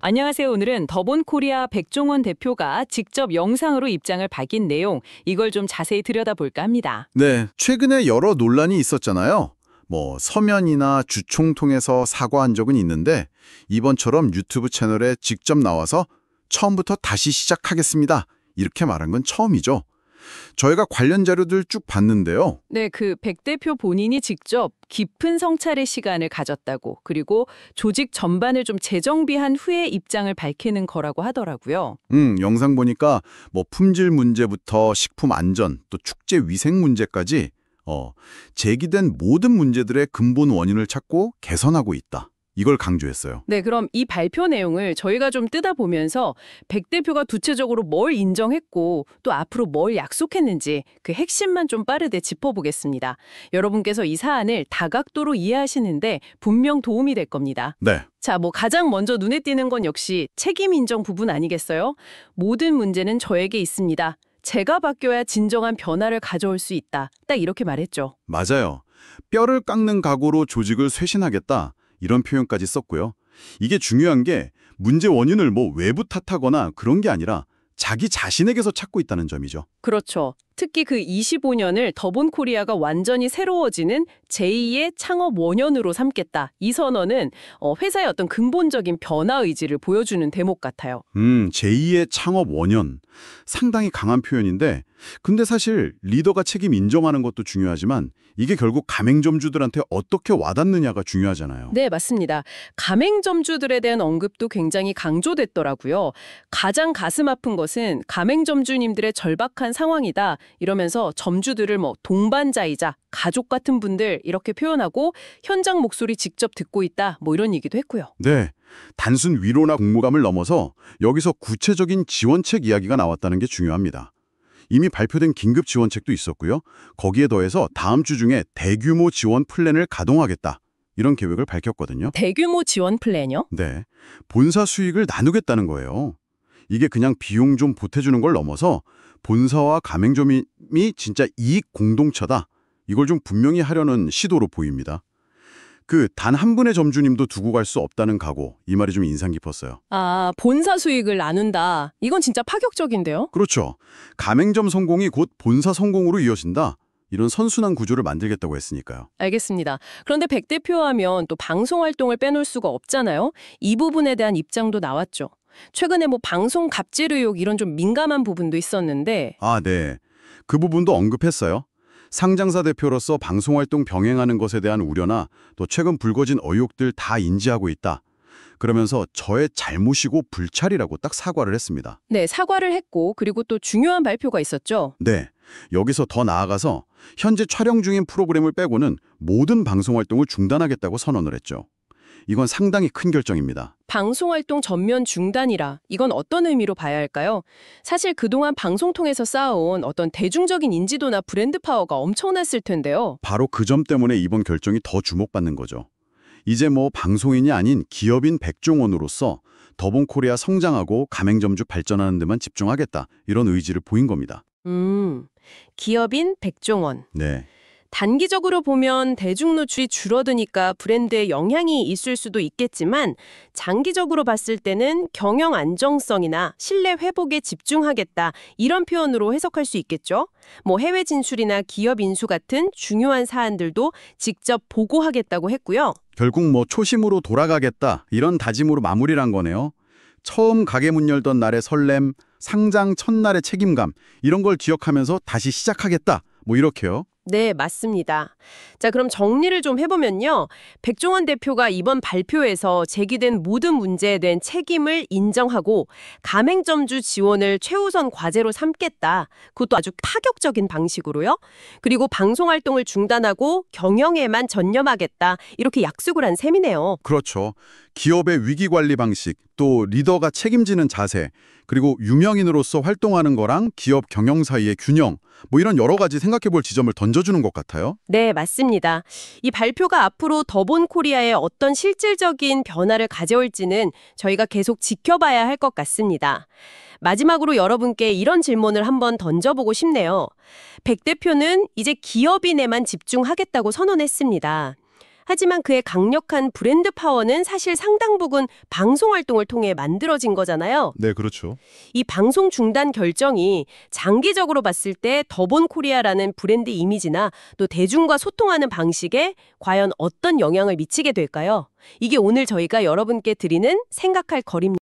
안녕하세요. 오늘은 더본코리아 백종원 대표가 직접 영상으로 입장을 밝힌 내용, 이걸 좀 자세히 들여다볼까 합니다. 네, 최근에 여러 논란이 있었잖아요. 서면이나 주총 통해서 사과한 적은 있는데 이번처럼 유튜브 채널에 직접 나와서 처음부터 다시 시작하겠습니다. 이렇게 말한 건 처음이죠. 저희가 관련 자료들 쭉 봤는데요. 네, 백 대표 본인이 직접 깊은 성찰의 시간을 가졌다고, 그리고 조직 전반을 좀 재정비한 후에 입장을 밝히는 거라고 하더라고요. 영상 보니까 품질 문제부터 식품 안전, 또 축제 위생 문제까지 제기된 모든 문제들의 근본 원인을 찾고 개선하고 있다. 이걸 강조했어요. 네, 그럼 이 발표 내용을 저희가 좀 뜯어보면서 백 대표가 구체적으로 뭘 인정했고 또 앞으로 뭘 약속했는지 그 핵심만 좀 빠르게 짚어보겠습니다. 여러분께서 이 사안을 다각도로 이해하시는데 분명 도움이 될 겁니다. 네. 자, 가장 먼저 눈에 띄는 건 역시 책임 인정 부분 아니겠어요? 모든 문제는 저에게 있습니다. 제가 바뀌어야 진정한 변화를 가져올 수 있다. 딱 이렇게 말했죠. 맞아요. 뼈를 깎는 각오로 조직을 쇄신하겠다. 이런 표현까지 썼고요. 이게 중요한 게 문제 원인을 외부 탓하거나 그런 게 아니라 자기 자신에게서 찾고 있다는 점이죠. 그렇죠. 특히 25년을 더본코리아가 완전히 새로워지는 제2의 창업 원년으로 삼겠다. 이 선언은 회사의 어떤 근본적인 변화 의지를 보여주는 대목 같아요. 제2의 창업 원년. 상당히 강한 표현인데 근데 사실 리더가 책임 인정하는 것도 중요하지만 이게 결국 가맹점주들한테 어떻게 와닿느냐가 중요하잖아요. 네, 맞습니다. 가맹점주들에 대한 언급도 굉장히 강조됐더라고요. 가장 가슴 아픈 것은 가맹점주님들의 절박한 상황이다. 이러면서 점주들을 동반자이자 가족 같은 분들 이렇게 표현하고 현장 목소리 직접 듣고 있다. 이런 얘기도 했고요. 네. 단순 위로나 공모감을 넘어서 여기서 구체적인 지원책 이야기가 나왔다는 게 중요합니다. 이미 발표된 긴급 지원책도 있었고요. 거기에 더해서 다음 주 중에 대규모 지원 플랜을 가동하겠다. 이런 계획을 밝혔거든요. 대규모 지원 플랜이요? 네. 본사 수익을 나누겠다는 거예요. 이게 그냥 비용 좀 보태주는 걸 넘어서 본사와 가맹점이 진짜 이익 공동체다. 이걸 좀 분명히 하려는 시도로 보입니다. 단 한 분의 점주님도 두고 갈 수 없다는 각오, 이 말이 좀 인상 깊었어요. 아, 본사 수익을 나눈다. 이건 진짜 파격적인데요? 그렇죠. 가맹점 성공이 곧 본사 성공으로 이어진다. 이런 선순환 구조를 만들겠다고 했으니까요. 알겠습니다. 그런데 백 대표 하면 또 방송 활동을 빼놓을 수가 없잖아요. 이 부분에 대한 입장도 나왔죠. 최근에 방송 갑질 의혹 이런 좀 민감한 부분도 있었는데. 아, 네. 그 부분도 언급했어요. 상장사 대표로서 방송활동 병행하는 것에 대한 우려나 또 최근 불거진 의혹들 다 인지하고 있다. 그러면서 저의 잘못이고 불찰이라고 딱 사과를 했습니다. 네, 사과를 했고 그리고 또 중요한 발표가 있었죠. 네, 여기서 더 나아가서 현재 촬영 중인 프로그램을 빼고는 모든 방송활동을 중단하겠다고 선언을 했죠. 이건 상당히 큰 결정입니다. 방송활동 전면 중단이라 이건 어떤 의미로 봐야 할까요? 사실 그동안 방송 통해서 쌓아온 어떤 대중적인 인지도나 브랜드 파워가 엄청났을 텐데요. 바로 그 점 때문에 이번 결정이 더 주목받는 거죠. 이제 방송인이 아닌 기업인 백종원으로서 더본코리아 성장하고 가맹점주 발전하는 데만 집중하겠다. 이런 의지를 보인 겁니다. 기업인 백종원. 네. 단기적으로 보면 대중 노출이 줄어드니까 브랜드에 영향이 있을 수도 있겠지만 장기적으로 봤을 때는 경영 안정성이나 신뢰 회복에 집중하겠다 이런 표현으로 해석할 수 있겠죠. 해외 진출이나 기업 인수 같은 중요한 사안들도 직접 보고하겠다고 했고요. 결국 초심으로 돌아가겠다 이런 다짐으로 마무리를 한 거네요. 처음 가게 문 열던 날의 설렘, 상장 첫날의 책임감 이런 걸 기억하면서 다시 시작하겠다 이렇게요. 네, 맞습니다. 자, 그럼 정리를 좀 해보면요. 백종원 대표가 이번 발표에서 제기된 모든 문제에 대한 책임을 인정하고 가맹점주 지원을 최우선 과제로 삼겠다. 그것도 아주 파격적인 방식으로요. 그리고 방송활동을 중단하고 경영에만 전념하겠다. 이렇게 약속을 한 셈이네요. 그렇죠. 기업의 위기관리 방식, 또 리더가 책임지는 자세, 그리고 유명인으로서 활동하는 거랑 기업 경영 사이의 균형, 이런 여러 가지 생각해 볼 지점을 던져주는 것 같아요. 네, 맞습니다. 이 발표가 앞으로 더본코리아에 어떤 실질적인 변화를 가져올지는 저희가 계속 지켜봐야 할 것 같습니다. 마지막으로 여러분께 이런 질문을 한번 던져보고 싶네요. 백 대표는 이제 기업인에만 집중하겠다고 선언했습니다. 하지만 그의 강력한 브랜드 파워는 사실 상당 부분 방송 활동을 통해 만들어진 거잖아요. 네, 그렇죠. 이 방송 중단 결정이 장기적으로 봤을 때 더본 코리아라는 브랜드 이미지나 또 대중과 소통하는 방식에 과연 어떤 영향을 미치게 될까요? 이게 오늘 저희가 여러분께 드리는 생각할 거리입니다.